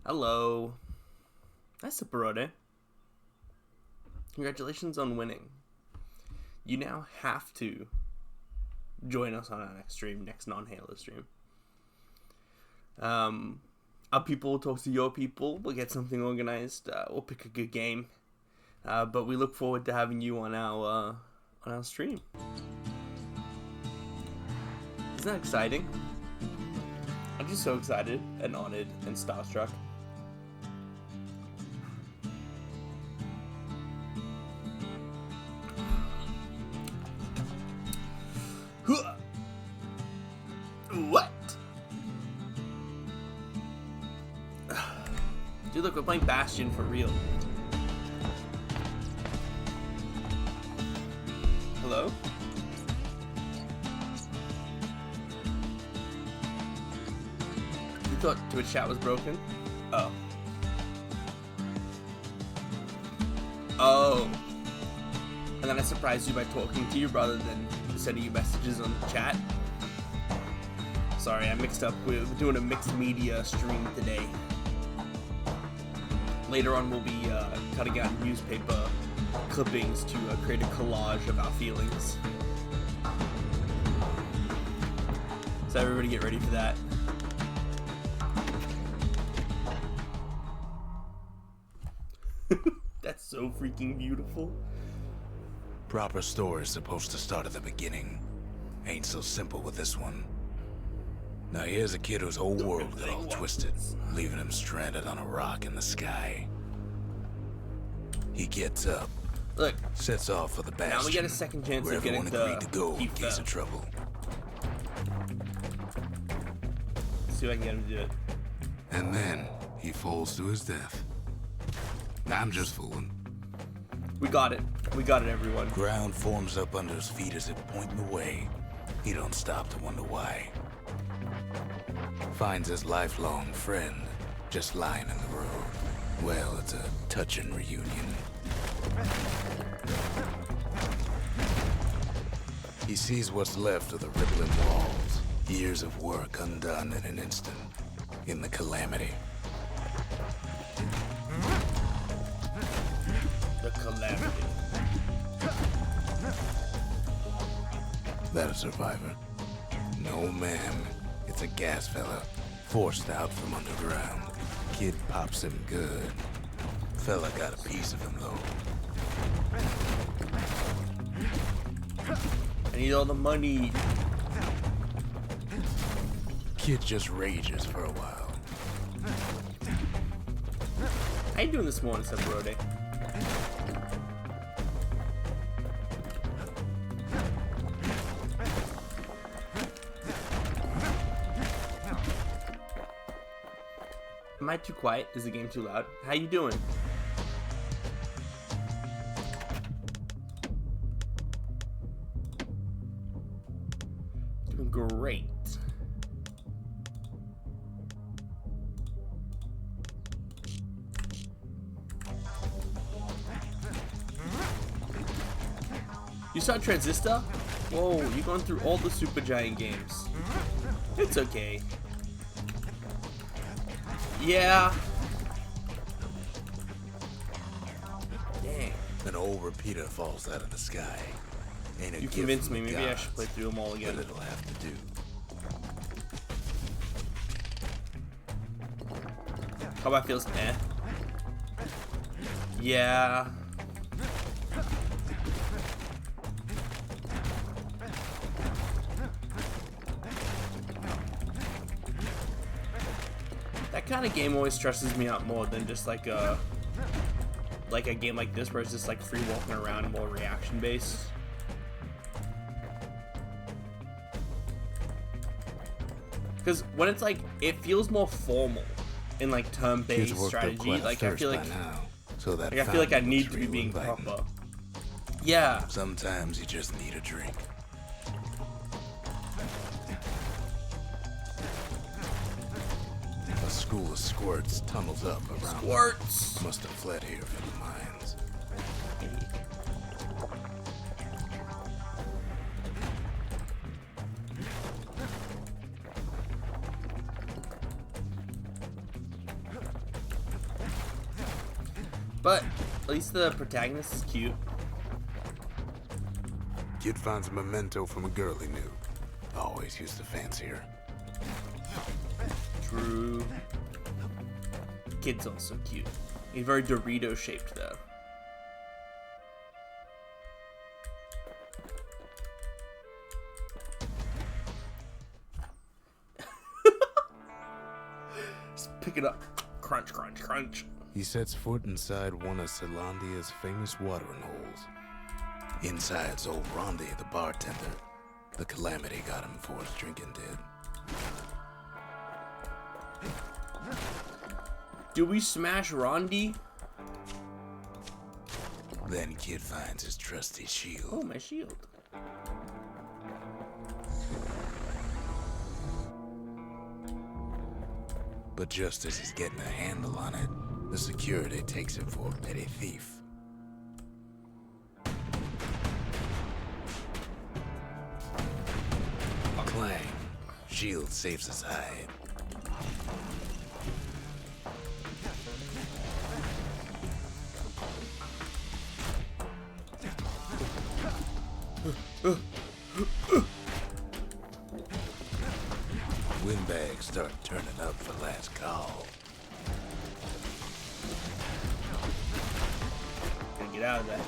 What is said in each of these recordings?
Hello. That's Saporode. Congratulations on winning. You now have to join us on our next stream, next non-Halo stream. Our people will talk to your people. We'll get something organized. We'll pick a good game. But we look forward to having you on our stream. Isn't that exciting? I'm just so excited and honored and starstruck. What? Dude, look, we're playing Bastion for real. Hello? You thought Twitch chat was broken? Oh. Oh. And then I surprised you by talking to you rather than sending you messages on the chat. Sorry, I mixed up. We're doing a mixed media stream today. Later on, we'll be cutting out newspaper clippings to create a collage of our feelings. So everybody get ready for that. That's so freaking beautiful. Proper story is supposed to start at the beginning. Ain't so simple with this one. Now here's a kid whose whole world got all twisted, leaving him stranded on a rock in the sky. He gets up, Look, sets off for the bastion, now we get a second chance where of getting everyone agreed to go in keep case them. of trouble. See if I can get him to do it. And then he falls to his death. I'm just fooling. We got it. We got it, everyone. Ground forms up under his feet as if pointing the way. He don't stop to wonder why. Finds his lifelong friend just lying in the road. Well, it's a touching reunion. He sees what's left of the rippling walls. Years of work undone in an instant. In the calamity. The calamity. That a survivor? No, ma'am. It's a gas fella, forced out from underground. Kid pops him good. Fella got a piece of him, though. I need all the money. Kid just rages for a while. How you doing this morning, Saporode? Am I too quiet? Is the game too loud? How you doing? Doing great. You saw Transistor? Whoa, you going through all the Supergiant games. It's okay. Yeah. Dang. An old repeater falls out of the sky. Ain't a You gift convinced from me. the Maybe I gods, should play through them all again. but it'll have to do. Combat feels eh. Yeah. That kind of game always stresses me out more than just like a game like this where it's just like free walking around, more reaction based. Because when it's like, it feels more formal in like turn-based Kids worked up strategy. quite a Like I thirst feel by like, now, so that I feel like I fountain need looks to be real being inviting. proper. Yeah. Sometimes you just need a drink. A school of squirts tunnels up around. Squirts. Must have fled here from the mines. But at least the protagonist is cute. Kid finds a memento from a girl he knew. Always used to fancy her. True. Kid's also cute. He's very Dorito shaped though. Just pick it up. Crunch, crunch, crunch. He sets foot inside one of Zealandia's famous watering holes. Inside's old Rondi, the bartender. The calamity got him before his drinking did. Do we smash Rondi? Then Kid finds his trusty shield. Oh, my shield. But just as he's getting a handle on it, the security takes him for a petty thief. Clang. Shield saves his hide. Windbags start turning up for last call. Gotta get out of that.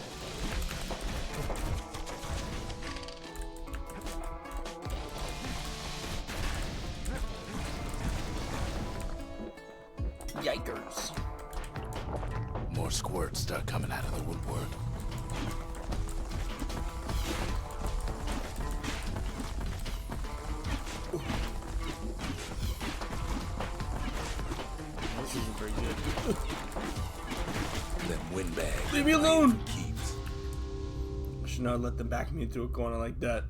Yikers. More squirts start coming out of the woodwork. This isn't very good. Then windbags. Leave me alone! Keeps. I should not let them back me into a corner like that.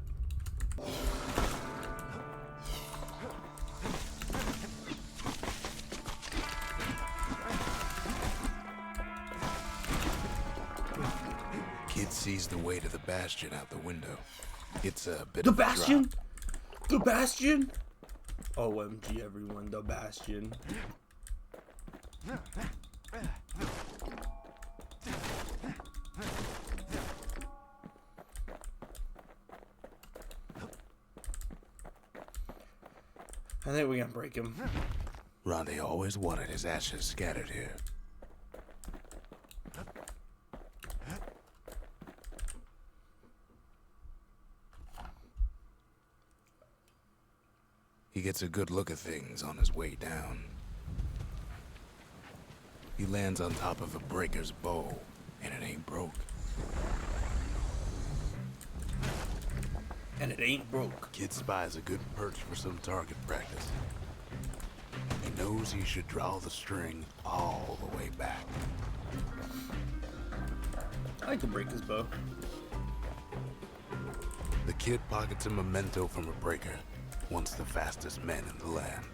Kid sees the way to the bastion out the window. It's a bit The of a bastion? drop. The bastion? OMG everyone, the bastion. I think we can break him. Rondi always wanted his ashes scattered here. He gets a good look at things on his way down. He lands on top of a breaker's bow, and it ain't broke. And it ain't broke. Kid spies a good perch for some target practice. He knows he should draw the string all the way back. I like to break his bow. The kid pockets a memento from a breaker, once the fastest men in the land.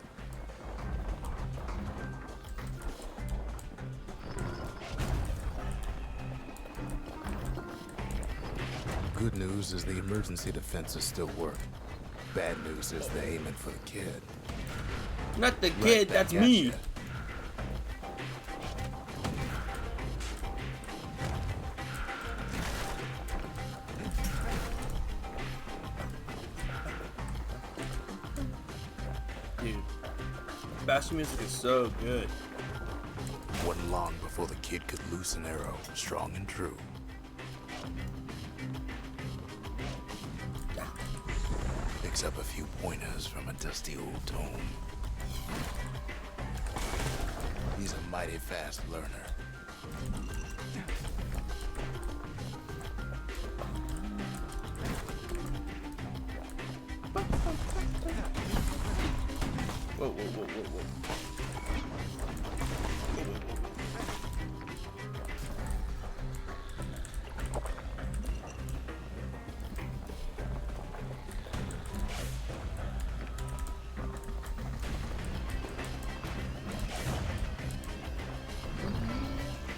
Good news is the emergency defenses still work. Bad news is they're aiming for the kid. Not the Right kid, back that's at me. ya. Dude, bastion music is so good. Wasn't long before the kid could loose an arrow, strong and true. Picks up a few pointers from a dusty old tome. He's a mighty fast learner. Whoa, whoa, whoa, whoa, whoa.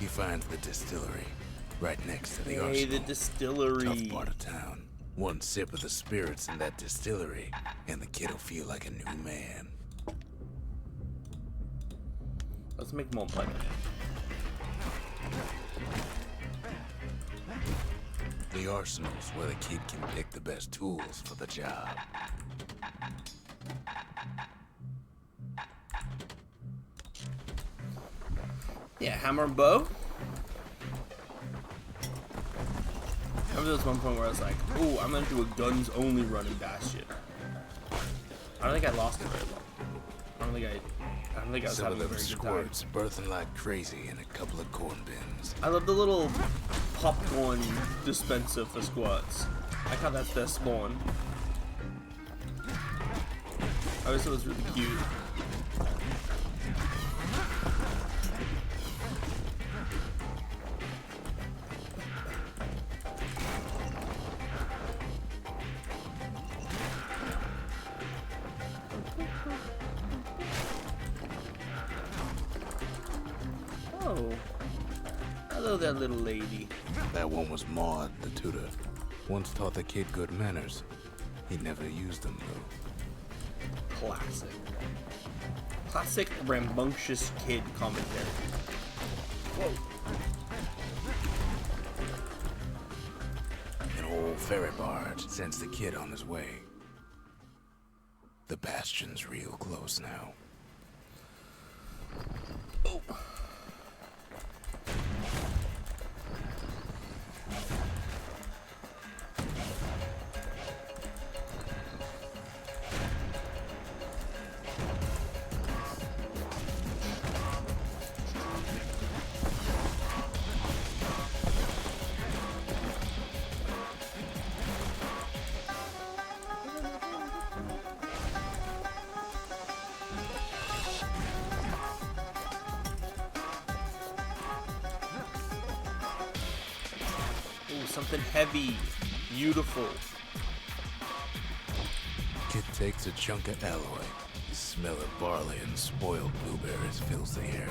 He finds the distillery, right next to the Hey, arsenal. the distillery. Tough part of town. One sip of the spirits in that distillery, and the kid'll feel like a new man. Let's make more money. The arsenal's where the kid can pick the best tools for the job. Yeah, hammer and bow. I remember there was one point where I was like, "Oh, I'm gonna do a guns only run in Bastion." I don't think I lost it very long. I don't think I was Some having of a them very good time. squirts birthing like crazy in a couple of corn bins. I love the little popcorn dispenser for squats. I like how that's their spawn. I always thought it was really cute. Oh, hello there, little lady. That one was Maud, the tutor. Once taught the kid good manners. He never used them, though. Classic. Classic rambunctious kid commentary. Whoa. An old ferry barge sends the kid on his way. The bastion's real close now. Oh. Ooh, something heavy, beautiful. Kid takes a chunk of alloy. The smell of barley and spoiled blueberries fills the air.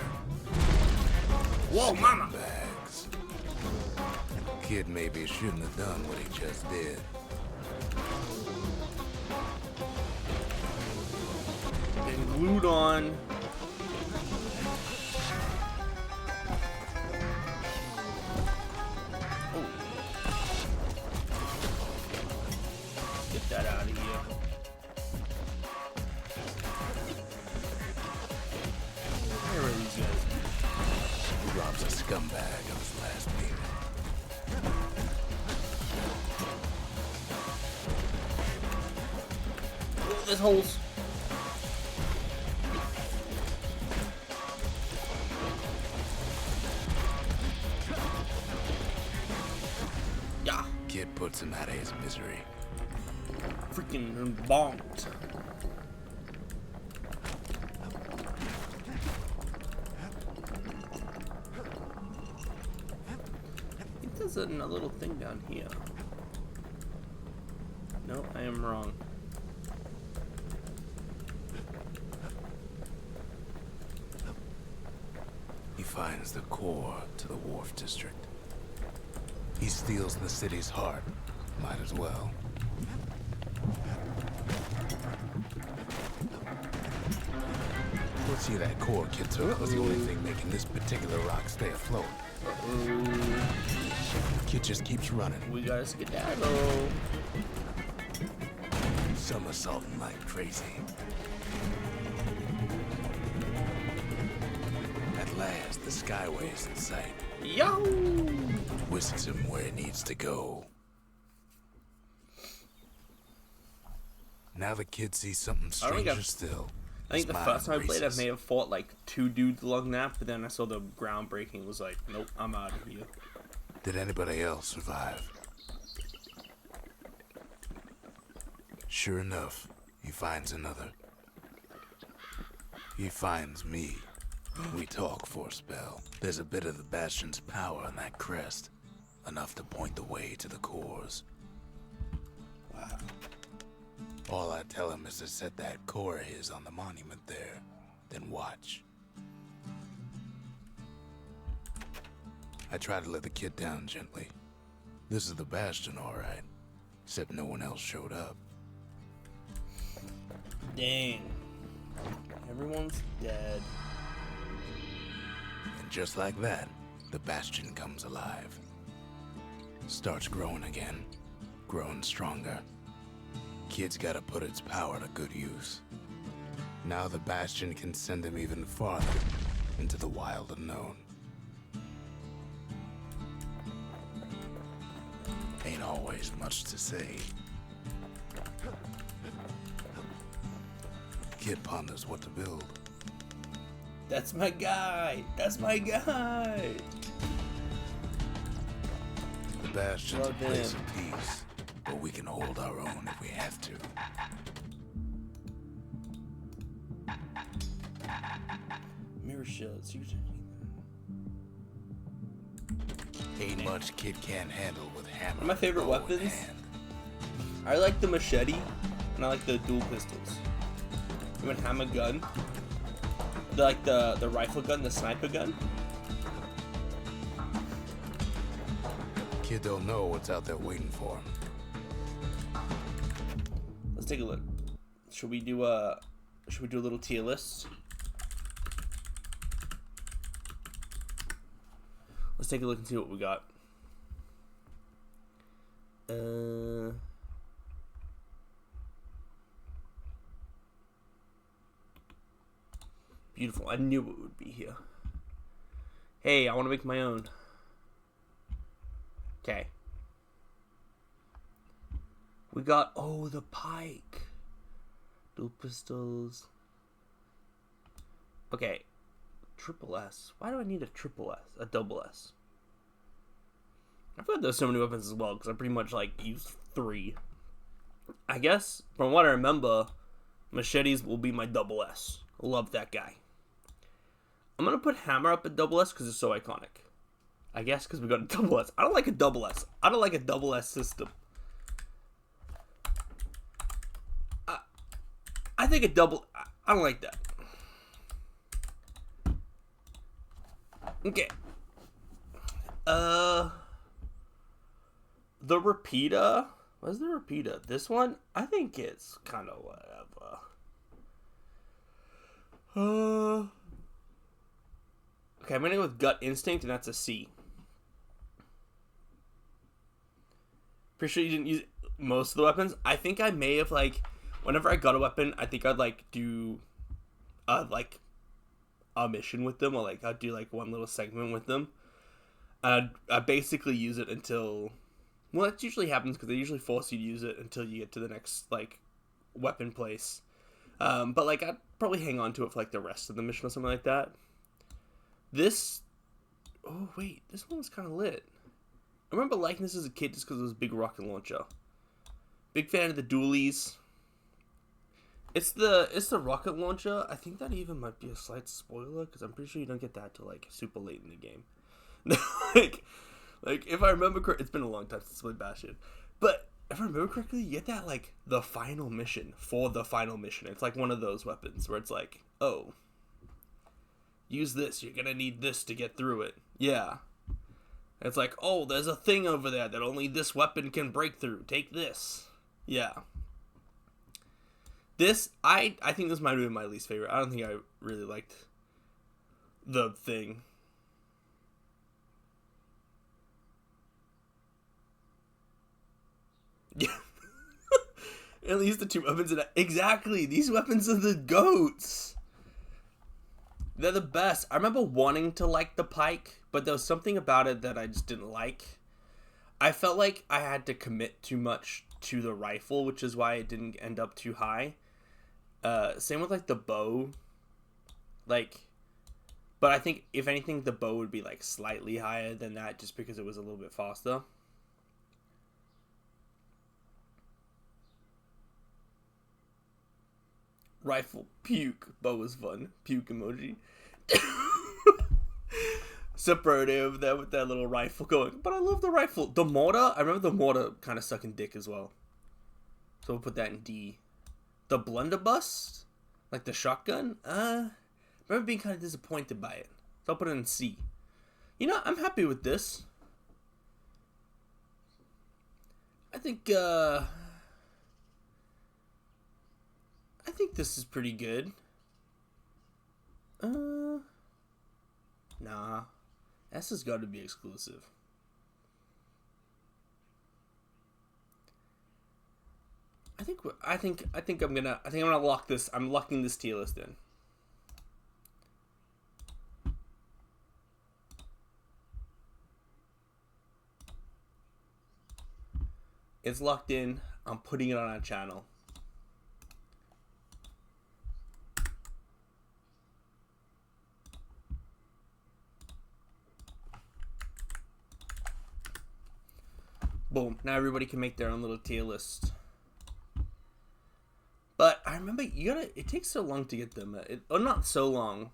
Whoa, mama! Bags. Kid maybe shouldn't have done what he just did. Getting glued on. Oh. Get that out of here. Where are these guys? Robs a scumbag of his last payment. Oh, there's holes. Yeah. Kid puts him out of his misery. Freaking bonked. I think there's a little thing down here. No, I am wrong. He finds the core to the Wharf District. He steals the city's heart. Might as well. Let's see, that core kid took was the only thing making this particular rock stay afloat. Kid just keeps running, We gotta skedaddle. somersaulting like crazy. At last, the skyway's in sight. Yahoo! Whisks him where he needs to go. Now the kid sees something I don't think stranger still. I think His the mind first time I played, I races. may have fought like 2 dudes along that, but then I saw the ground breaking. Was like, nope, I'm out of here. Did anybody else survive? Sure enough, he finds another. He finds me. We talk for a spell. There's a bit of the Bastion's power on that crest. Enough to point the way to the cores. Wow. All I tell him is to set that core of his on the monument there. Then watch. I try to let the kid down gently. This is the Bastion, all right. Except no one else showed up. Dang. Everyone's dead. And just like that, the bastion comes alive. Starts growing again, growing stronger. Kid's gotta put its power to good use. Now the bastion can send him even farther into the wild unknown. Ain't always much to say. Kid ponders what to build. That's my guy. That's my guy. The bastion's Love a place him. of peace, but we can hold our own if we have to. Mirror shields. Ain't much kid can't handle with hammer. One of my favorite bow in weapons. hand. I like the machete, and I like the dual pistols. Even hammer gun. The rifle gun, the sniper gun. Kid don't know what's out there waiting for him. Let's take a look. Should we do a little tier list? Let's take a look and see what we got. Beautiful. I knew it would be here. Hey, I want to make my own. Okay. We got, oh, the pike. Dual pistols. Okay. Triple S. Why do I need a triple S? A double S? I've got those so many weapons as well, because I pretty much, like, use 3. I guess, from what I remember, machetes will be my double S. Love that guy. I'm going to put hammer up at double S because it's so iconic. I guess because we got a double S. I don't like a double S. I don't like a double S system. I think a double... I don't like that. Okay. The repeater. What's the repeater? This one? I think it's kind of whatever. Okay, I'm gonna go with gut instinct, and that's a C. Pretty sure you didn't use most of the weapons. I think I may have, like, whenever I got a weapon, I think I'd, like, do, like, a mission with them, or, like, I'd do, like, one little segment with them. I basically use it until, well, that usually happens because they usually force you to use it until you get to the next, like, weapon place. But, like, I'd probably hang on to it for, like, the rest of the mission or something like that. This, oh, wait, this one was kind of lit. I remember liking this as a kid just because it was a big rocket launcher. Big fan of the dualies. It's the rocket launcher. I think that even might be a slight spoiler because I'm pretty sure you don't get that till, like, super late in the game. like if I remember correctly, it's been a long time since I played Bastion, but if I remember correctly, you get that, like, the final mission for the final mission. It's like one of those weapons where it's like, oh, use this, you're gonna need this to get through it. Yeah. It's like, oh, there's a thing over there that only this weapon can break through. Take this. Yeah. This, I think this might have been my least favorite. I don't think I really liked the thing. Yeah. At least the 2 weapons in it. Exactly. These weapons are the goats. They're the best. I remember wanting to like the pike, but there was something about it that I just didn't like. I felt like I had to commit too much to the rifle, which is why it didn't end up too high. Same with, like, the bow. Like, but I think, if anything, the bow would be, like, slightly higher than that just because it was a little bit faster. Rifle, puke. Bow was fun. Puke emoji. Superlative over there with that little rifle going. But I love the rifle. The mortar, I remember the mortar kind of sucking dick as well. So we'll put that in D. The blunderbuss, like the shotgun, I remember being kind of disappointed by it. So I'll put it in C. You know, I'm happy with this. I think this is pretty good. Nah. S has got to be exclusive. I think I'm gonna lock this. I'm locking this tier list in. It's locked in. I'm putting it on our channel. Boom. Now everybody can make their own little tier list. But I remember it takes so long to get them. Not so long.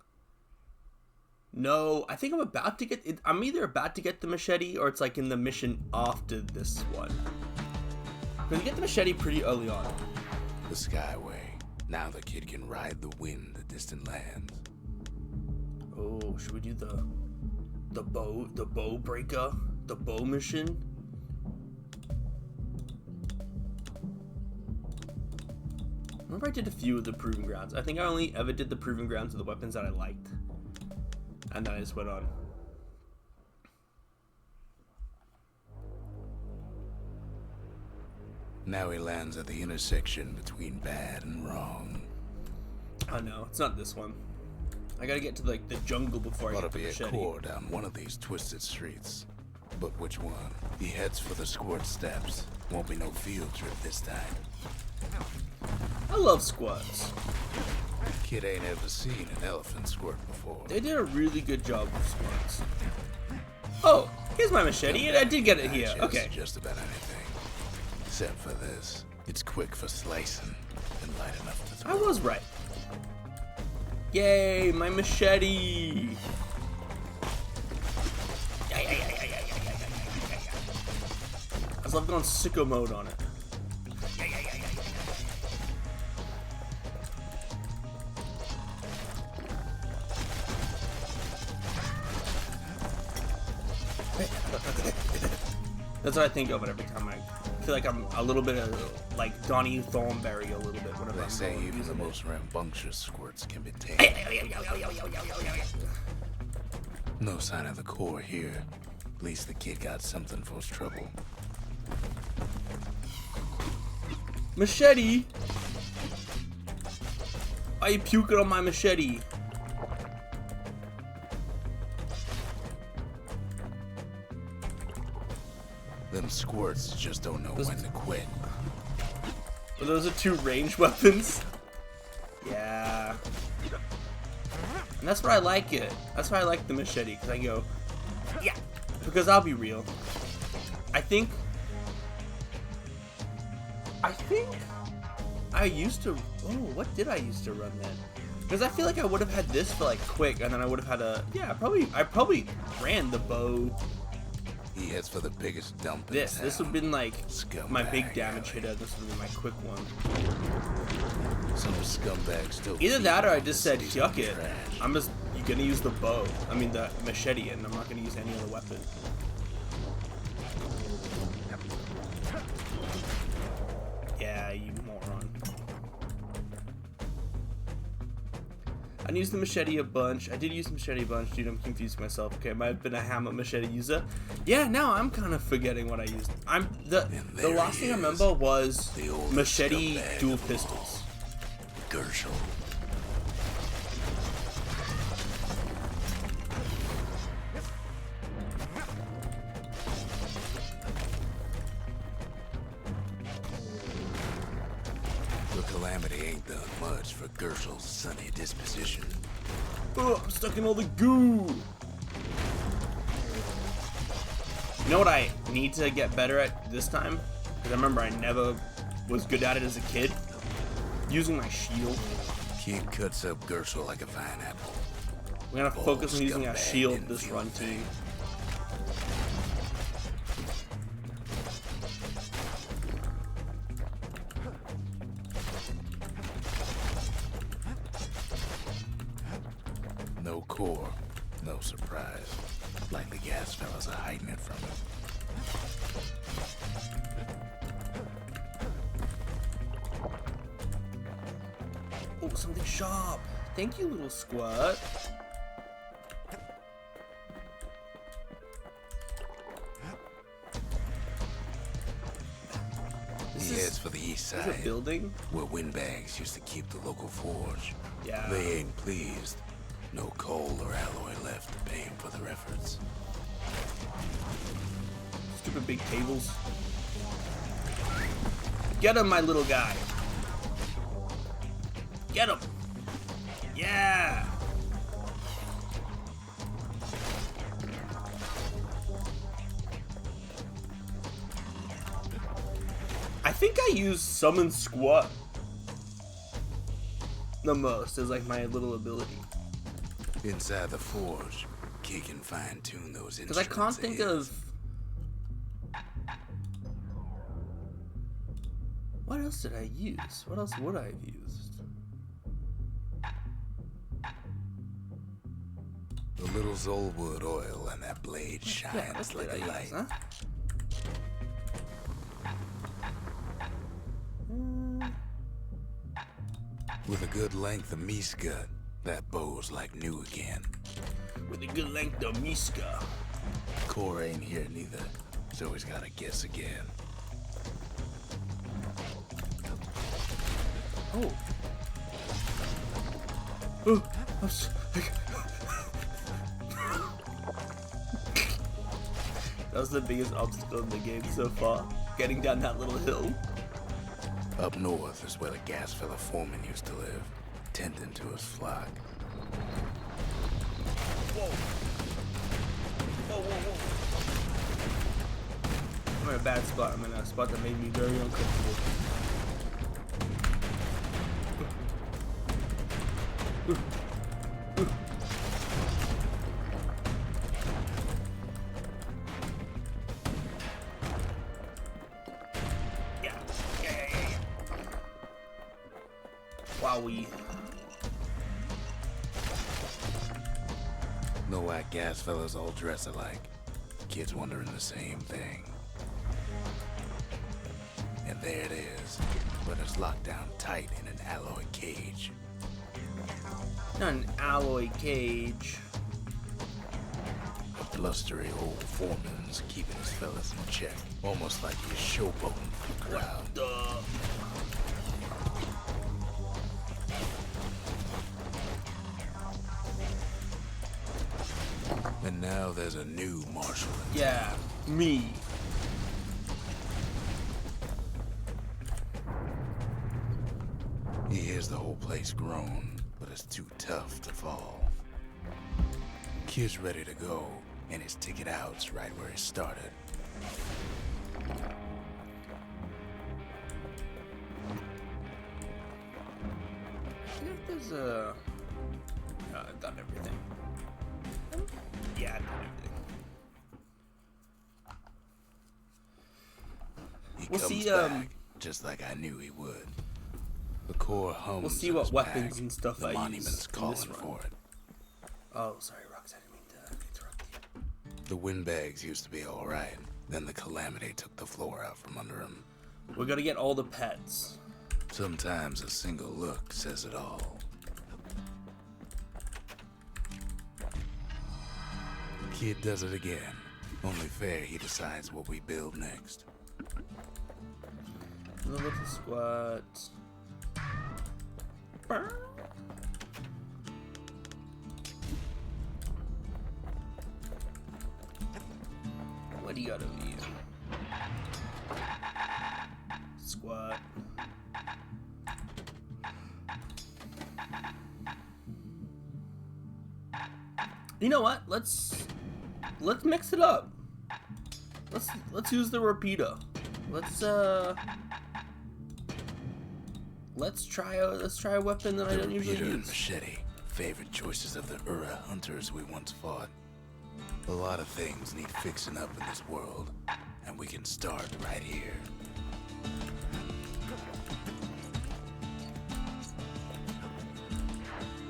No, I think I'm about to get it. I'm either about to get the machete or it's like in the mission after this one. Because you get the machete pretty early on. The Skyway. Now the kid can ride the wind to distant lands. Oh, should we do the bow breaker? The bow mission? Remember I did a few of the Proving Grounds. I think I only ever did the Proving Grounds of the weapons that I liked. And then I just went on. Now he lands at the intersection between bad and wrong. Oh no, it's not this one. I gotta get to the jungle before I get to the machete. Ought to be a core down one of these twisted streets. But which one? He heads for the squirt steps. Won't be no field trip this time. I love squirts. Kid ain't ever seen an elephant squirt before. They did a really good job with squirts. Oh, here's my machete, and I did get it here. Okay. Just about anything. Except for this. It's quick for slicing and light enough to throw. I was right. Yay, my machete! I just love going sicko mode on it. That's what I think of it every time. I feel like I'm a little bit of like Donnie Thornberry a little bit. Whatever. They say even the most rambunctious squirts can be tamed. No sign of the core here. At least the kid got something for his trouble. Machete? Why are you puking on my machete? Them squirts just don't know when to quit. Well, those are two ranged weapons. Yeah. And that's why I like it. That's why I like the machete, because I go, yeah. Because I'll be real. I think I used to, what did I used to run then? Because I feel like I would have had this for like quick, and then I would have had I probably ran the bow. He heads for the biggest dump in This would have been like my big Scumbag damage alley. hitter. This would be my quick one. Some scumbag still. Either that or I just said, feeding yuck on it. trash. I'm just gonna use the bow. I mean the machete, and I'm not gonna use any other weapon. Yeah, you moron. I used the machete a bunch. I did use the machete a bunch, dude. I'm confused myself. Okay, I might have been a hammer machete user. Yeah, now I'm kind of forgetting what I used. The last thing I remember was the oldest machete scumbag dual of them all. pistols. Gershel. The calamity ain't done much for Gershel's sunny disposition. Oh, I'm stuck in all the goo. You know what I need to get better at this time? Because I remember I never was good at it as a kid. Using my shield. Kid cuts up Gershel like a fine apple. We're gonna focus on using our scumbag shield didn't this feel run, a thing. team. No core, no surprise. Like the gas fellas are hiding it from him. Oh, something sharp. Thank you, little squirt. east There's a side, building? where windbags used to keep the local forge. Yeah. They ain't pleased. No coal or alloy left to pay 'em for their efforts. Stupid big tables. Get him, my little guy. Get him. Yeah. I think I use summon squat the most as like my little ability. Inside the forge, Kid can fine-tune those instruments. Because I can't think of... What else did I use? What else would I have used? The little Zolwood oil and that blade shines like a light. Huh? With a good length of Miska, that bow's like new again. With a good length of Miska. Core ain't here neither, so he's gotta guess again. Oh. Oh. That was the biggest obstacle in the game so far. Getting down that little hill. Up north is where the gas fella foreman used to live, tending to his flock. Whoa. Whoa, whoa, whoa. I'm in a bad spot. I'm in a spot that made me very uncomfortable. Wowie. No whack gas fellas all dress alike. Kids wondering the same thing. And there it is, but it's locked down tight in an alloy cage. Not an alloy cage. A blustery old foreman's keeping his fellas in check, almost like he's showboating for the crowd. Duh. And now there's a new marshal. Yeah, me. He hears the whole place groan, but it's too tough to fall. Kid's ready to go, and his ticket out's right where he started. I think there's a... I've done everything. Yeah, I've done everything. He We'll comes see, back, just like I knew he would. The core hums. We'll see in what his weapons pack. and stuff the I monument's use in calling this run. for it. Oh, sorry, Rox, I didn't mean to interrupt you. The windbags used to be all right. Then the calamity took the floor out from under him. We gotta get all the pets. Sometimes a single look says it all. Kid does it again. Only fair he decides what we build next. The little squat. What do you got over you? Squat. You know what? Let's mix it up. Let's use the repeater. Let's try a weapon that I don't usually Repeater and use. machete, favorite choices of the Ura hunters we once fought. A lot of things need fixing up in this world, and we can start right here.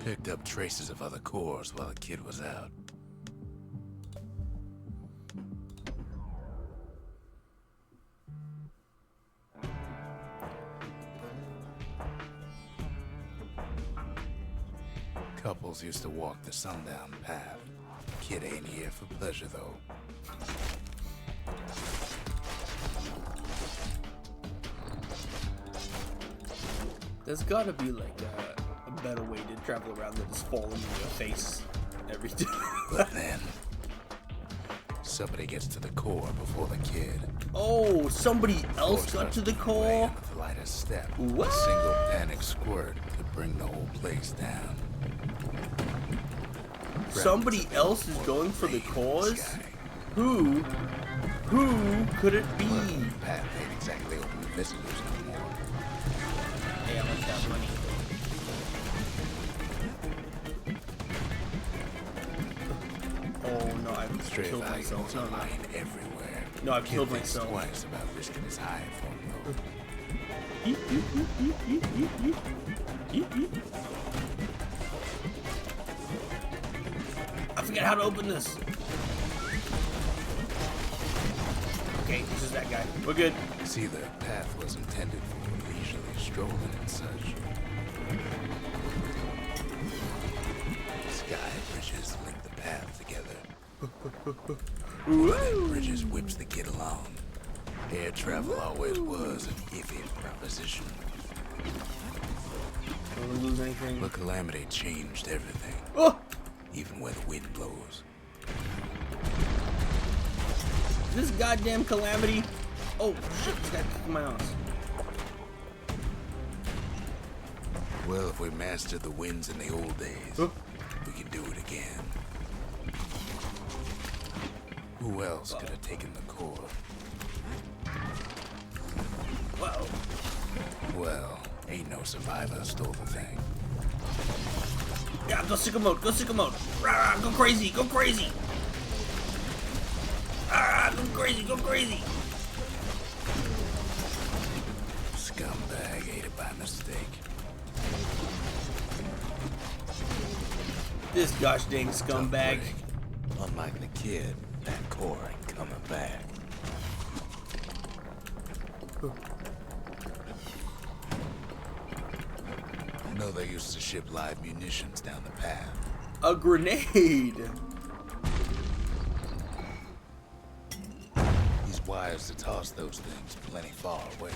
Picked up traces of other cores while the kid was out. Couples used to walk the sundown path. Kid ain't here for pleasure, though. There's gotta be like a better way to travel around than just falling in your face every time. But then, somebody gets to the core before the kid. Oh, somebody else got to the core? On the lightest step. What? A single panic squirt could bring the whole place down. Somebody else is going for the cause? Who? Who could it be? Path ain't exactly open to visitors no more. Hey, I like that money. Oh no, I've killed myself. No, lying everywhere. No, I've killed myself. Twice about risking his hide for him. I forget how to open this. Okay, this is that guy. We're good. See, the path was intended for leisurely strolling and such. Sky bridges link the path together. Bridges whips the kid along. Air travel always was an iffy proposition. Don't lose anything. But calamity changed everything. Oh! Even where the wind blows. This goddamn calamity. Oh shit, this guy kicked my ass. Well, if we mastered the winds in the old days, we can do it again. Who else could have taken the core? Whoa. Well, ain't no survivor stole the thing. Yeah, go sicko mode, go sicko mode. Rah, go crazy, go crazy. Ah, go crazy, go crazy. Scumbag ate it by mistake. This gosh dang scumbag. Unlike the kid, that core ain't coming back. I know they used to ship live munitions down the path. A grenade. These wires to toss those things plenty far away.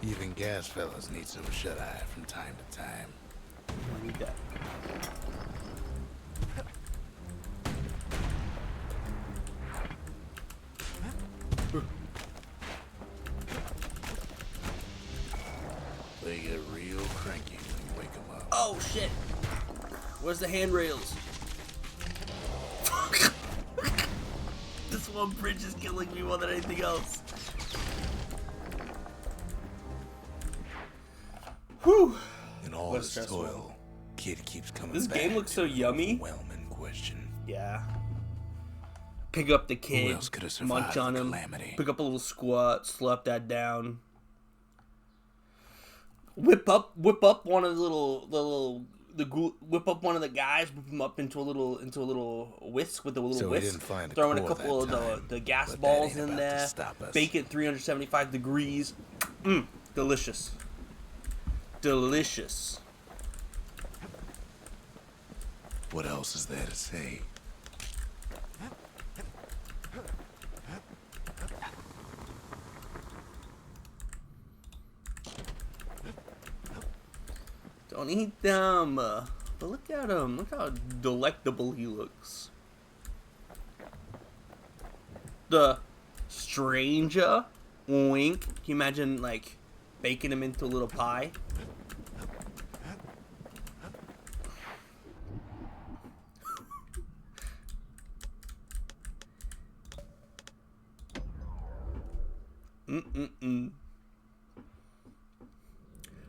Even gas fellas need some shut-eye from time to time. I need that. They get real cranky when you wake them up. Oh shit! Where's the handrails? This one bridge is killing me more than anything else. Whew! In all What's this stressful? toil, kid keeps coming This back. game looks so yummy. Overwhelming question. Yeah. Pick up the kid, else could have munch survived on the him, calamity? pick up a little squat, slap that down. Whip up one of whip up one of the guys, whip him up into a little whisk with a little So we whisk. didn't find the Throw in a core couple of that time, the gas but that balls ain't in about to there. stop us. Bake it 375 degrees. Delicious. Delicious. What else is there to say? Don't eat them. But look at him. Look how delectable he looks. The stranger. Wink. Can you imagine, like, baking him into a little pie?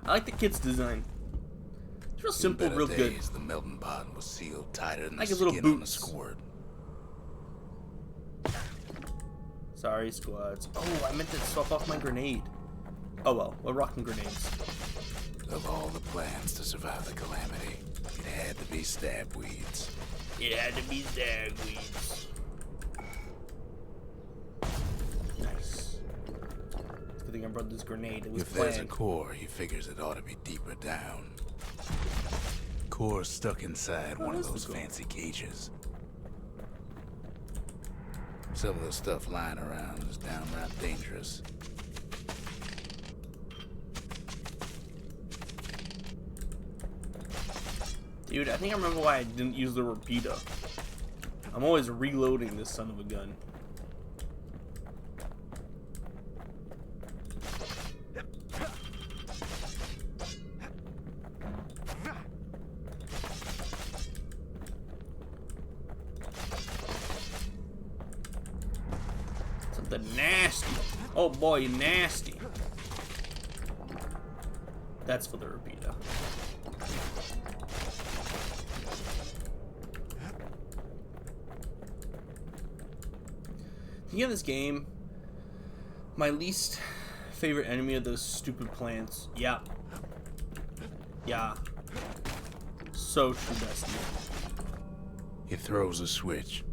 I like the kid's design. It's real simple, In real better good. days, the melting pot was sealed tighter than Like the his little skin on a boots. squirt. Sorry, squads. Oh, I meant to swap off my grenade. Oh well, we're rocking grenades. Of all the plans to survive the calamity, it had to be stab weeds. It had to be stagweeds. Nice. Good thing I brought this grenade. It was If there's a planned. core, he figures it ought to be deeper down. Core's stuck inside one of is the those core? fancy cages. Some of the stuff lying around is downright dangerous. Dude, I think I remember why I didn't use the repeater. I'm always reloading this son of a gun. Something nasty. Oh boy, nasty. That's for the repeater. Thinking of this game, my least favorite enemy are those stupid plants. Yeah. Yeah. So true, bestie. He throws a switch.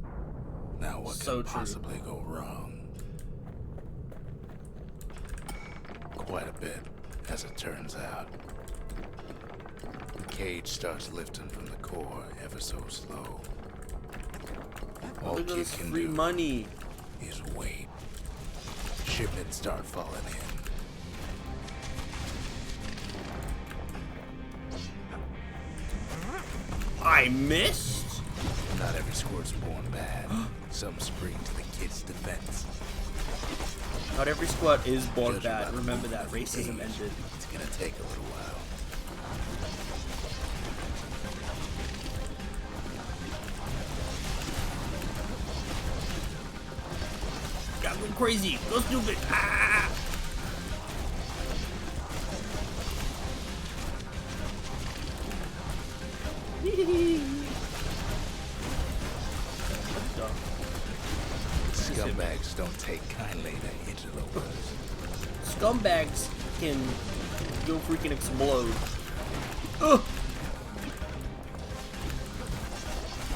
Now what So can true. possibly go wrong? Quite a bit, as it turns out. The cage starts lifting from the core ever so slow. All Look at Kid this can free do money. is wait. Shipments start falling in. I missed? Not every squirt's born bad. Some spring to the kid's defense. Not every squad is born Judging by bad. the Remember movement that. of the Racism cage, ended. It's gonna take a little while. Gotta go crazy. Go stupid. Ah! Scumbags don't take kindly to interlopers. Scumbags can go freaking explode. Ugh.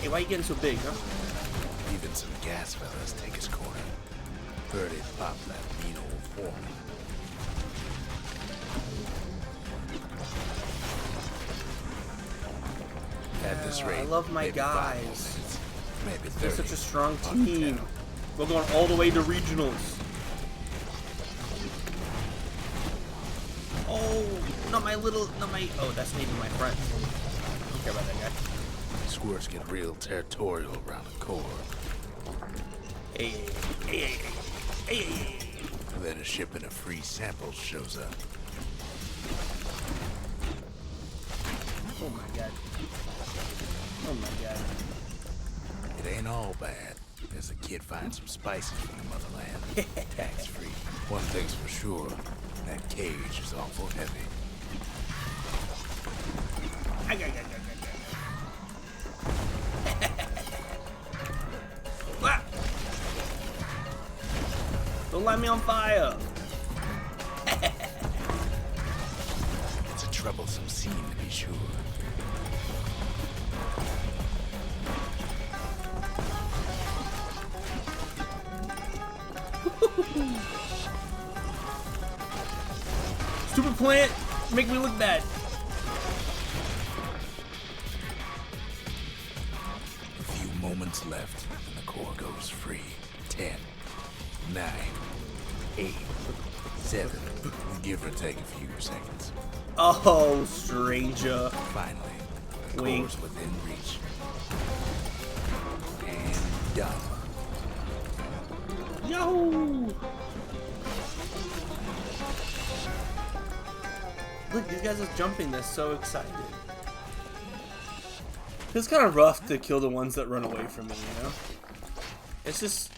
Hey, why you getting so big, huh? Even some gas fellas take his corner. Heard it pop that mean old form. At this rate, I love my maybe 5 more guys. minutes, maybe 30. They're such a strong on the team. town. We're going all the way to regionals. Oh, not my. Oh, that's maybe my friend. I don't care about that guy. Squirts get real territorial around the core. Hey, hey, hey, hey, hey, hey. Then a shipment of free samples shows up. Oh my god. Oh my god. It ain't all bad, as the kid finds some spices from the motherland. Tax-free. One thing's for sure, that cage is awful heavy. Ah! Don't light me on fire. It's a troublesome scene to be sure. Stupid plant, make me look bad. A few moments left, and the core goes free. 10, 9, 8, 7, give or take a few seconds. Oh, stranger. Finally, the Wink. core's within reach. And done. Yo! Look, these guys are jumping. They're so excited. It's kind of rough to kill the ones that run away from me, you know? It's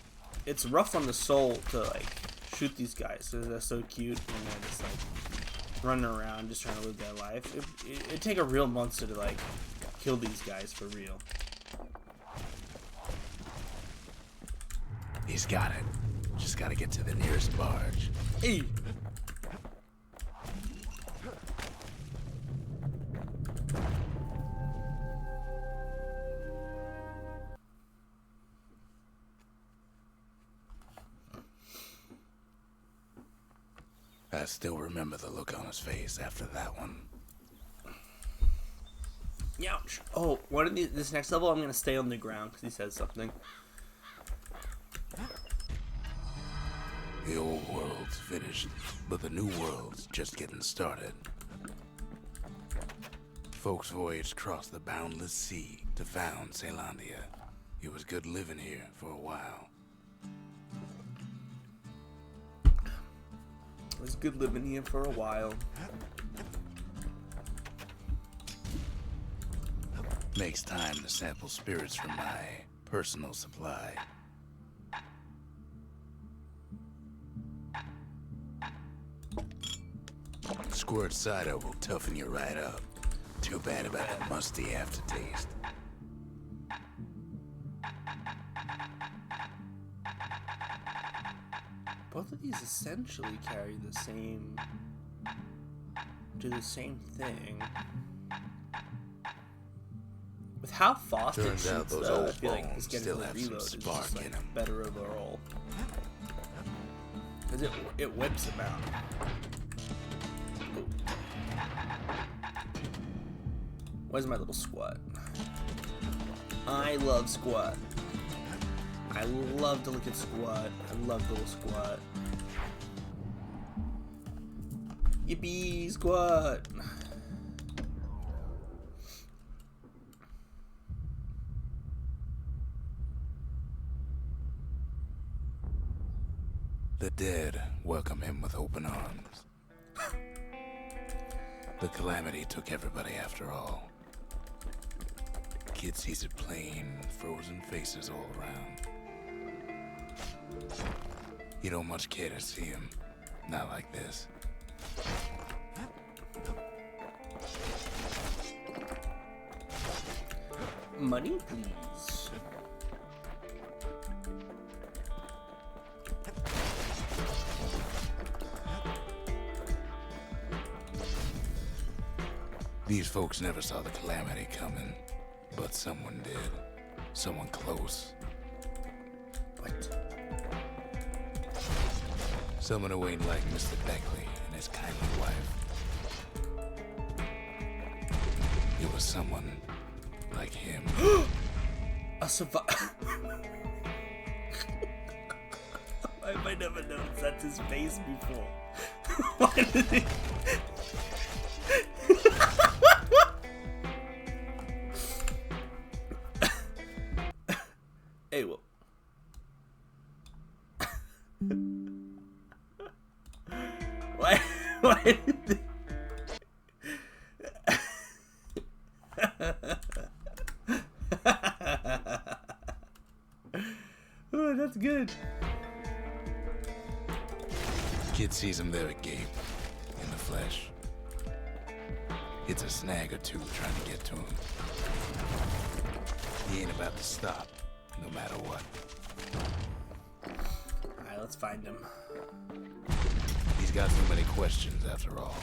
rough on the soul to, like, shoot these guys because they're so cute and they're just, like, running around just trying to live their life. It'd take a real monster to, like, kill these guys for real. He's got it. Just gotta get to the nearest barge. Hey! I still remember the look on his face after that one. Ouch. Oh, this next level, I'm gonna stay on the ground because he says something. The old world's finished, but the new world's just getting started. Folks voyaged across the boundless sea to found Caelandia. It was good living here for a while. It was good living here for a while. Makes time to sample spirits from my personal supply. Squirt cider will toughen you right up. Too bad about that musty aftertaste. Both of these essentially carry the same... do the same thing. With how fast it Turns out shoots, those though, I old feel like bones this getting still the have some reload is spark just in like 'em. better overall. Because it whips them out. Ooh. Where's my little squat? I love squat. I love to look at squat. I love the little squat. Yippee, squat! The dead welcome him with open arms. The calamity took everybody after all. Kid sees it plain, frozen faces all around. You don't much care to see him. Not like this. Money, please. These folks never saw the calamity coming, but someone did. Someone close. What? Someone who ain't like Mr. Beckley and his kindly wife. It was someone like him. A survivor. Why have I never noticed that's his face before? Why did he... Hey, well... Why did they... Oh, that's good. Kid sees him there agape, in the flesh. Hits a snag or two trying to get to him. He ain't about to stop, no matter what. Alright, let's find him. He's got so many questions after all.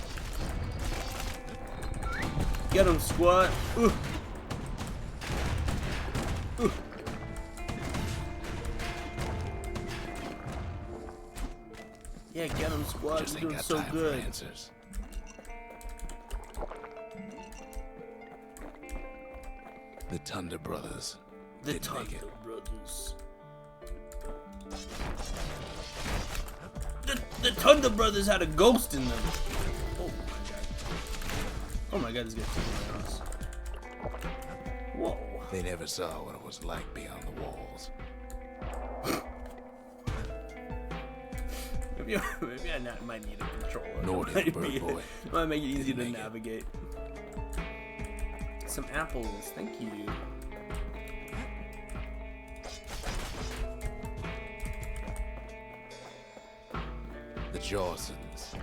Get him, squat. Ooh. Ooh. Yeah, get him, squad. Just You're ain't doing got so time good. for answers. The Thunder Brothers. The didn't make Thunder it. Brothers. The Thunder Brothers had a ghost in them. Oh my god. Oh my god, this guy's kicking my ass. Whoa. They never saw what it was like beyond the walls. Maybe I might need a controller. Nor did the bird boy. Might make it easier to Didn't make it. navigate. Some apples, thank you. The Jawsons.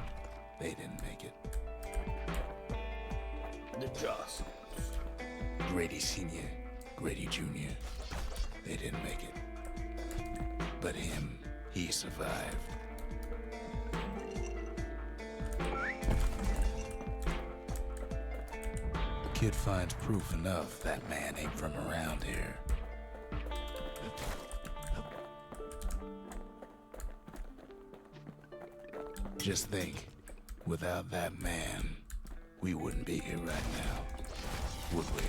They didn't make it. The Joss. Grady Sr., Grady Jr. They didn't make it. But him, he survived. Kid finds proof enough that man ain't from around here. Just think, without that man, we wouldn't be here right now, would we?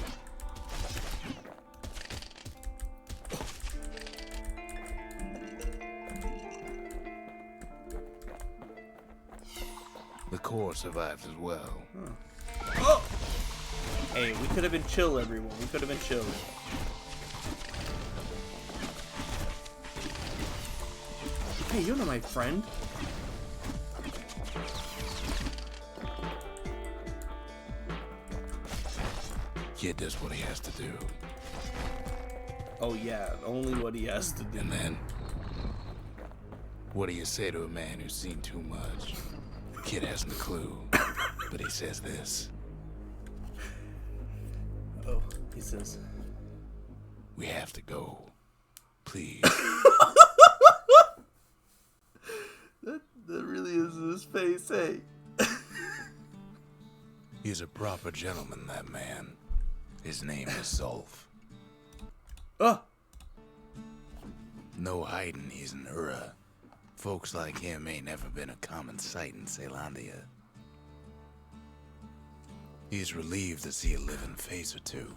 core survived as well. Oh! Hey, we could have been chill, everyone. We could have been chill. Hey, you're not my friend. Kid does what he has to do. Oh yeah, only what he has to do. And then, what do you say to a man who's seen too much? Kid hasn't a clue, but he says this. Oh, he says, "We have to go. Please." that really is his face, hey. He's a proper gentleman, that man. His name is Zolf. Oh! No hiding he's an Ura. Folks like him ain't never been a common sight in Caelandia. He's relieved to see a living face or two.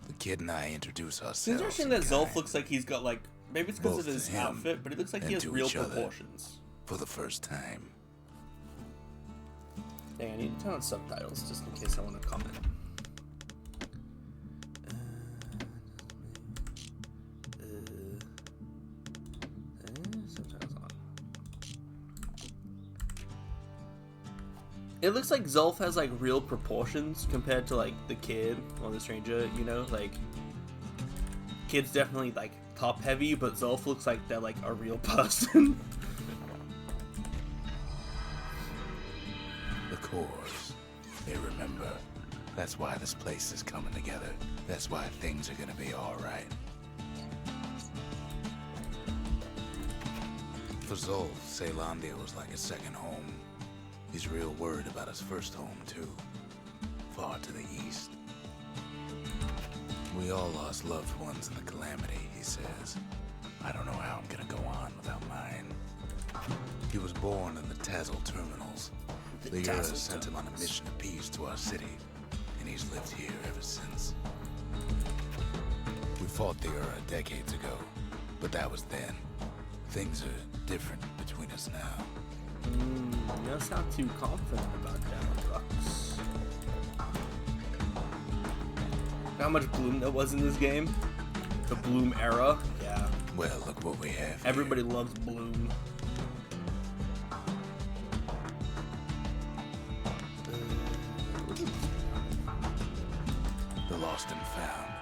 The kid and I introduce ourselves. It's interesting that Zolf looks like he's got, like, maybe it's because of Both his to him outfit, but he looks like he and has to real each other. proportions. For the first time. Dang, I need to turn on subtitles just in case I want to comment. Subtitles on. It looks like Zolf has like real proportions compared to like the kid or the stranger, you know, like kid's definitely like top heavy, but Zolf looks like they're like a real person. The cores. They remember. That's why this place is coming together. That's why things are gonna be alright. For Zolf, Caelandia was like a second home. He's real worried about his first home, too. Far to the east. We all lost loved ones in the calamity, he says. I don't know how I'm gonna go on without mine. He was born in the Tazzle terminals. The Ura sent him on a mission of peace to our city, and he's lived here ever since. We fought the Ura decades ago, but that was then. Things are different between us now. You don't sound too confident about that, Rux. How much bloom there was in this game? The bloom era? Yeah. Well, look what we have. Everybody loves bloom. The lost and found.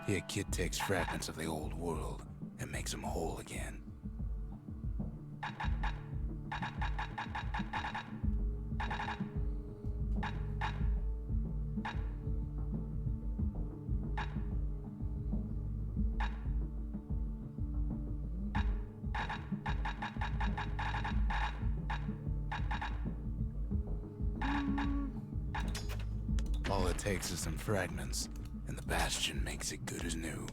Here, kid takes fragments of the old world and makes them whole again. All it takes is some fragments, and the bastion makes it good as new.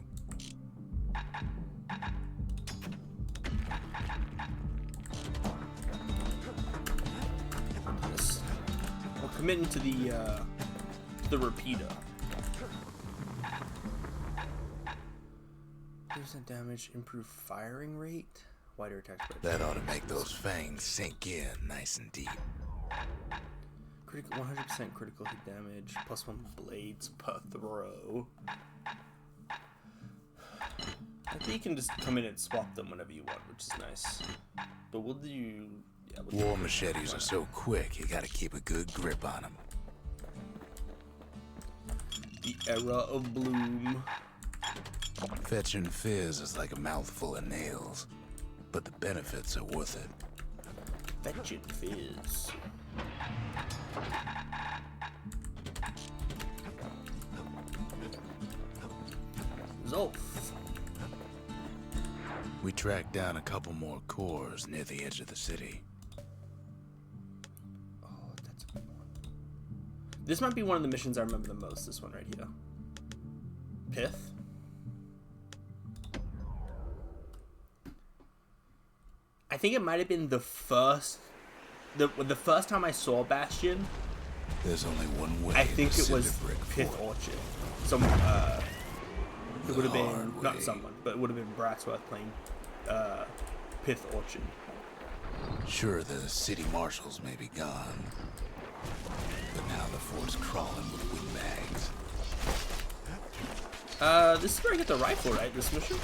Yes. We're committing to the repeater. 30% damage, improved firing rate, wider attack spread. That ought to make those fangs sink in nice and deep. Critical 100% critical hit damage, +1 blades per throw. I think you can just come in and swap them whenever you want, which is nice. But we'll do, yeah. War machetes are so quick, you gotta keep a good grip on them. The era of bloom. Fetching fizz is like a mouthful of nails, but the benefits are worth it. Fetching fizz. Zolf. We tracked down a couple more cores near the edge of the city. Oh, that's a good one. This might be one of the missions I remember the most, this one right here. Pith. I think it might have been the first time I saw Bastion. There's only one way. I think to it was Cinderbrick Pith Fort. Orchard. It would have been hard not way. someone, but it would have been Bratsworth playing Pith Orchard. Sure, the city marshals may be gone, fort's crawling with windbags. This is where I get the rifle, right? This mission?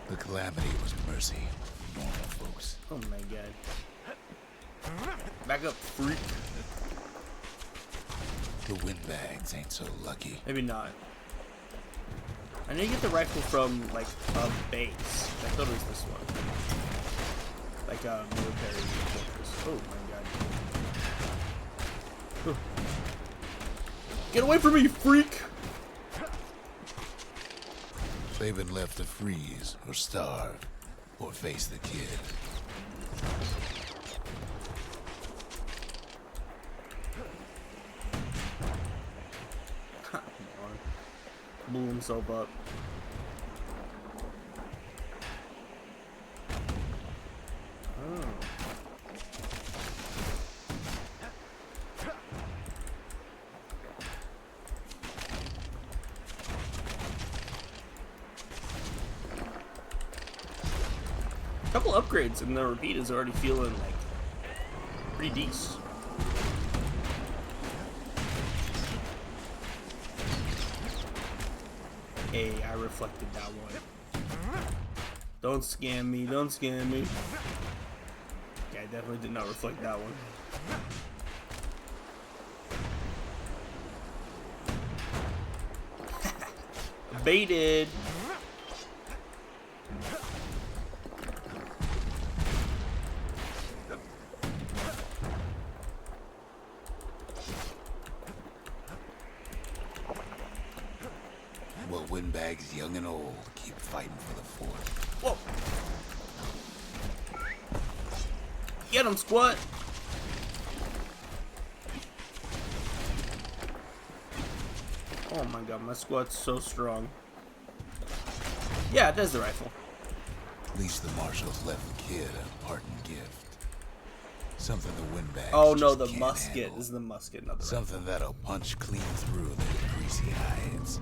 The calamity was mercy for normal folks. Oh my god. Back up, freak. The windbags ain't so lucky. Maybe not. I know you get the rifle from, like, a base. I thought it was this one. Like a military fortress. Oh my god. Get away from me, you freak! They've been left to freeze or starve or face the kid. Come on. Blew himself up. Oh. Couple upgrades and the repeat is already feeling like pretty decent. Hey, I reflected that one. Don't scam me, don't scam me. Yeah, I definitely did not reflect that one. Baited. Well, windbags young and old keep fighting for the fort. Whoa. Get him, squat. Oh my god, my squat's so strong. Yeah, there's the rifle. At least the marshals left the kid a parting gift. Something the windbags Oh no, just the can't musket. handle. This is the musket, not the rifle. Something that'll punch clean through their greasy hides.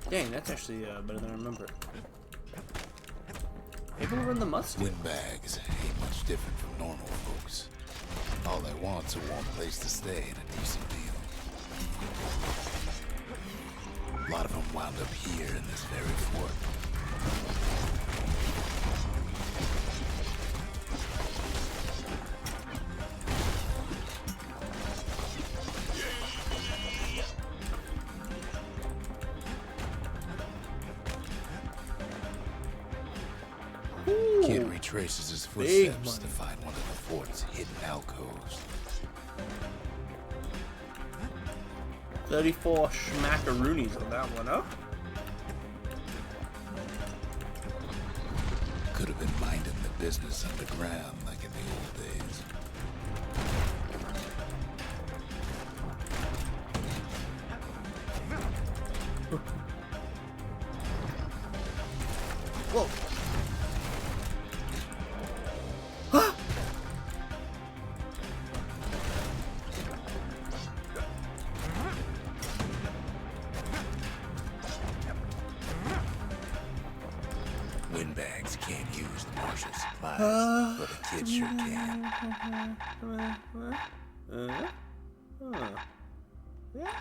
Dang, that's actually better than I remember. Maybe we'll run the musket. Windbags ain't much different from normal folks. All they want's a warm place to stay and a decent meal. A lot of them wound up here in this very fort. Kid retraces his Big footsteps to money. find one of the fort's hidden alcoves. 34 schmackaroonies on that one, huh? Could have been minding the business underground like in the old days. Whoa. Huh? Windbags can't use the marshal supplies, but a kid sure can. Yeah.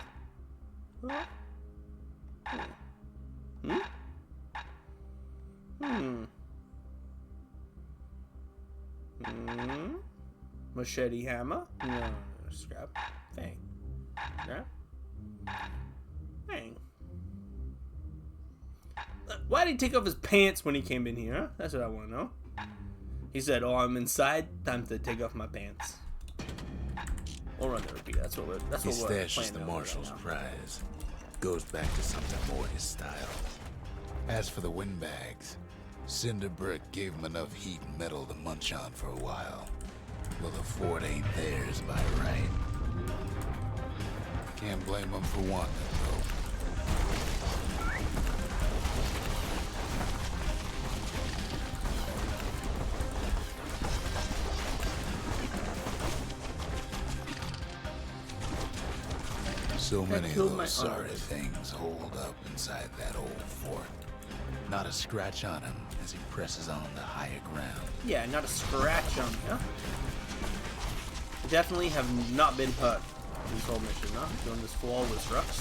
Machete hammer? No, scrap. Fang. Scrap. Fang. Why did he take off his pants when he came in here? Huh? That's what I want to know. He said, "Oh, I'm inside. Time to take off my pants." We'll run the repeat. That's what we're. That's He what we're stashes playing the right marshal's now. prize. Goes back to something more his style. As for the windbags, Cinder Brick gave him enough heat and metal to munch on for a while. Well, the fort ain't theirs by right. Can't blame them for wanting it, though. So many of killed my those sorry uncle. things holed up inside that old fort. Not a scratch on him as he presses on to higher ground. Yeah, not a scratch on me, huh? I definitely have not been hurt this whole mission, huh? Doing this flawless rush.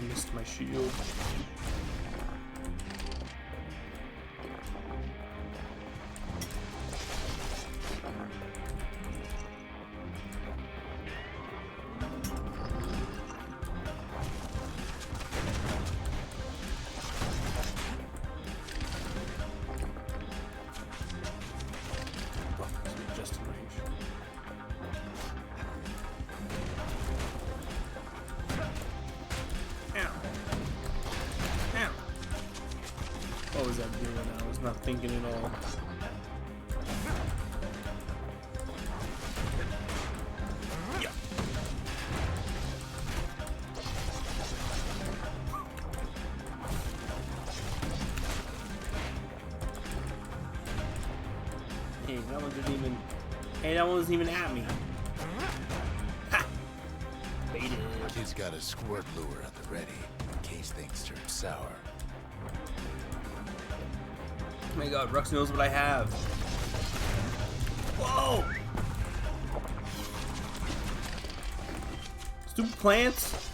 Missed my shield. Just in range. Ow. What was that doing? I was not thinking at all. Yeah. Hey, that one didn't even. Hey, that one wasn't even at me. Ha! Baited. He's got a squirt lure at the ready in case things turn sour. Oh my god, Rux knows what I have. Whoa! Stupid plants!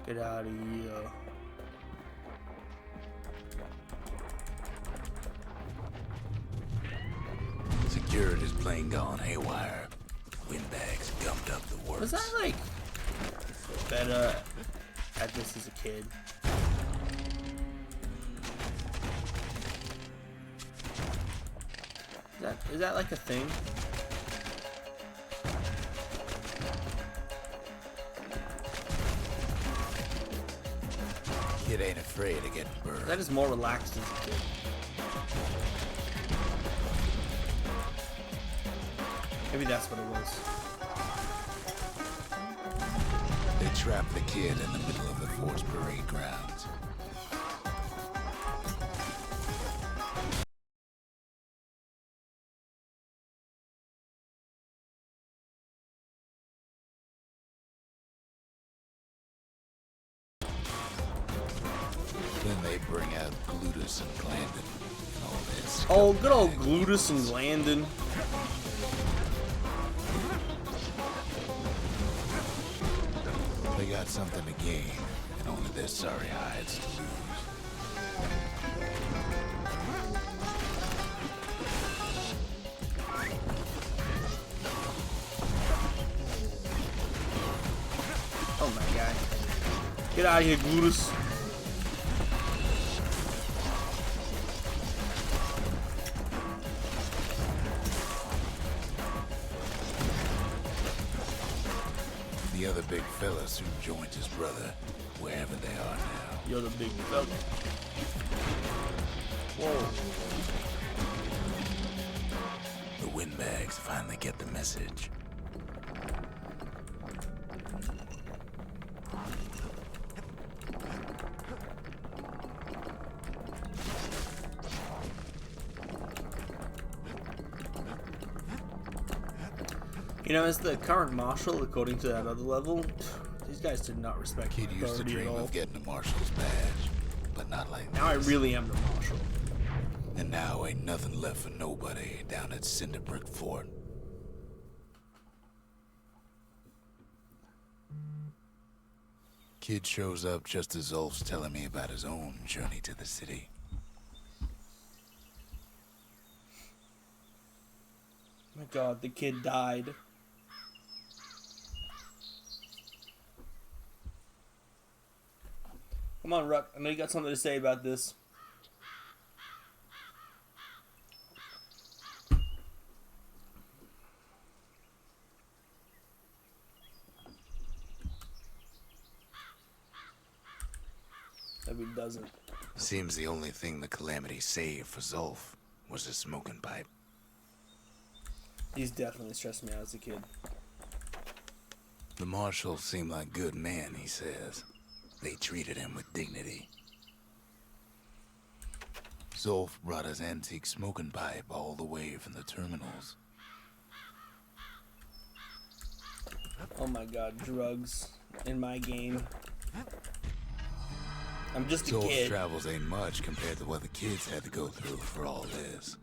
Get out of here. Security's plane gone haywire. Windbags gummed up the works. Was I like better at this as a kid? Is that like a thing? Kid ain't afraid of getting burned. That is more relaxed as a kid. Maybe that's what it was. They trapped the kid in the middle of the fort's parade grounds. Then they bring out Glutus and Glandon and all this. Oh, good old Glutus and Glandon. They got something to gain, and only their sorry hides to lose. Oh my god. Get out of here, Glutus. The other big fella soon joins his brother, wherever they are now. You're the big fella. Whoa. The windbags finally get the message. You know, as the current marshal, according to that other level, these guys did not respect Kid used to authority at dream all. of getting a marshal's badge, but not like Now I this. really am the marshal. And now ain't nothing left for nobody down at Cinderbrick Fort. Kid shows up just as Ulf's telling me about his own journey to the city. My god, the kid died. Come on, Ruck. I know you got something to say about this. if he doesn't. Seems the only thing the Calamity saved for Zolf was his smoking pipe. He's definitely stressed me out as a kid. The marshals seem like good men, he says. They treated him with dignity. Zolf brought his antique smoking pipe all the way from the terminals. Oh my god, drugs in my game. I'm just a Zolf's kid. travels ain't much compared to what the kids had to go through for all this.